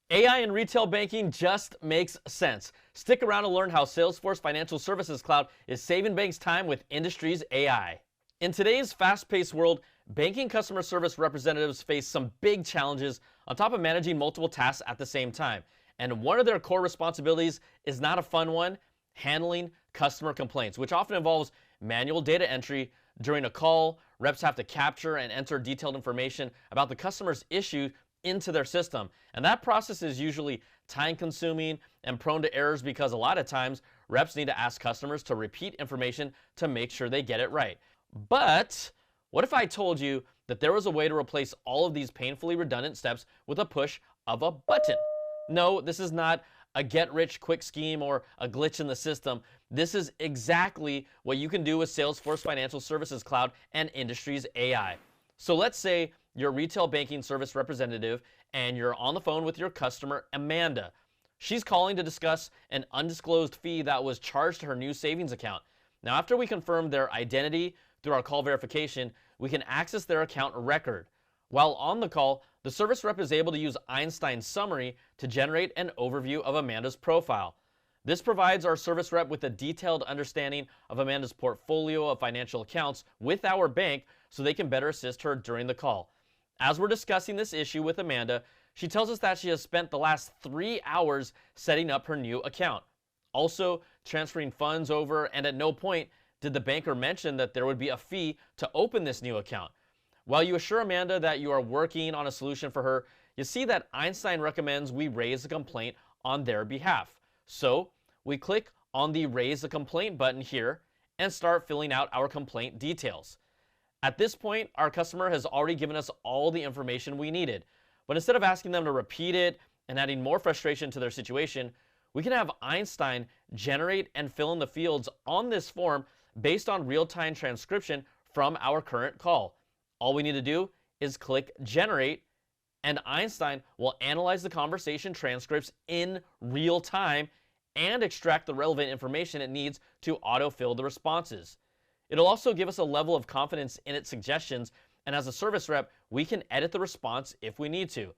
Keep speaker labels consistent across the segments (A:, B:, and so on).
A: AI in retail banking just makes sense. Stick around to learn how Salesforce Financial Services Cloud is saving banks time with industry's AI. In today's fast-paced world, banking customer service representatives face some big challenges on top of managing multiple tasks at the same time. And one of their core responsibilities is not a fun one: handling customer complaints, which often involves manual data entry. During a call, reps have to capture and enter detailed information about the customer's issue into their system. And that process is usually time consuming and prone to errors because a lot of times reps need to ask customers to repeat information to make sure they get it right. But what if I told you that there was a way to replace all of these painfully redundant steps with a push of a button? No, this is not a get-rich-quick scheme or a glitch in the system. This is exactly what you can do with Salesforce Financial Services Cloud and industry's AI. So let's say you're a retail banking service representative and you're on the phone with your customer, Amanda. She's calling to discuss an undisclosed fee that was charged to her new savings account. Now, after we confirm their identity through our call verification, we can access their account record. While on the call, the service rep is able to use Einstein's summary to generate an overview of Amanda's profile. This provides our service rep with a detailed understanding of Amanda's portfolio of financial accounts with our bank so they can better assist her during the call. As we're discussing this issue with Amanda, she tells us that she has spent the last 3 hours setting up her new account, also transferring funds over, and at no point did the banker mention that there would be a fee to open this new account. While you assure Amanda that you are working on a solution for her, you see that Einstein recommends we raise a complaint on their behalf. So we click on the Raise a Complaint button here and start filling out our complaint details. At this point, our customer has already given us all the information we needed. But instead of asking them to repeat it and adding more frustration to their situation, we can have Einstein generate and fill in the fields on this form based on real-time transcription from our current call. All we need to do is click Generate, and Einstein will analyze the conversation transcripts in real time and extract the relevant information it needs to autofill the responses. It'll also give us a level of confidence in its suggestions, and as a service rep, we can edit the response if we need to.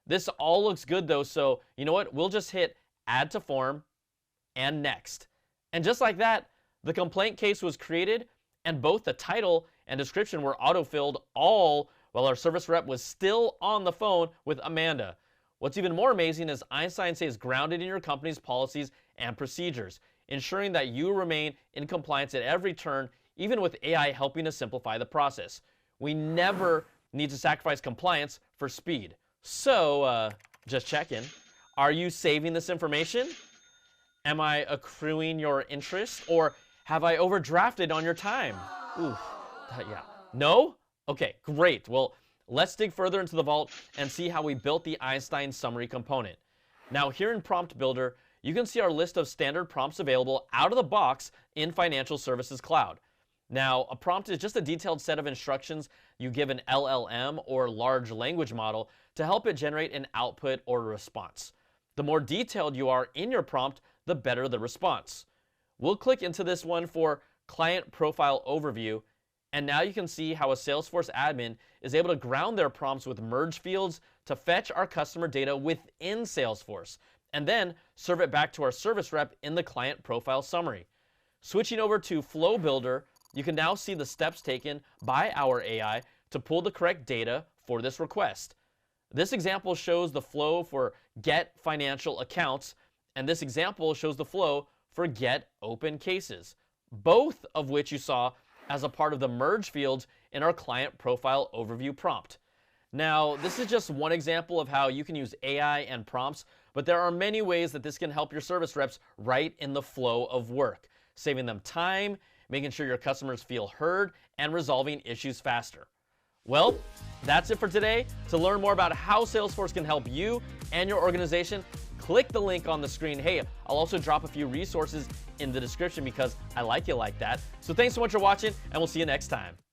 A: This all looks good though, so you know what? We'll just hit Add to Form and Next. And just like that, the complaint case was created, and both the title and description were autofilled, all while our service rep was still on the phone with Amanda. What's even more amazing is Einstein stays grounded in your company's policies and procedures, ensuring that you remain in compliance at every turn, even with AI helping to simplify the process. We never need to sacrifice compliance for speed. So, just checking. Are you saving this information? Am I accruing your interest? Or have I overdrafted on your time? Ooh, yeah. No? Okay, great. Well, let's dig further into the vault and see how we built the Einstein summary component. Now, here in Prompt Builder, you can see our list of standard prompts available out of the box in Financial Services Cloud. Now, a prompt is just a detailed set of instructions you give an LLM or large language model to help it generate an output or response. The more detailed you are in your prompt, the better the response. We'll click into this one for Client Profile Overview, and now you can see how a Salesforce admin is able to ground their prompts with merge fields to fetch our customer data within Salesforce, and then serve it back to our service rep in the Client Profile Summary. Switching over to Flow Builder, you can now see the steps taken by our AI to pull the correct data for this request. This example shows the flow for Get Financial Accounts, and this example shows the flow for Get Open Cases, both of which you saw as a part of the merge fields in our Client Profile Overview prompt. Now, this is just one example of how you can use AI and prompts, but there are many ways that this can help your service reps right in the flow of work, saving them time, making sure your customers feel heard, and resolving issues faster. Well, that's it for today. To learn more about how Salesforce can help you and your organization, click the link on the screen. Hey, I'll also drop a few resources in the description because I like you like that. So thanks so much for watching, and we'll see you next time.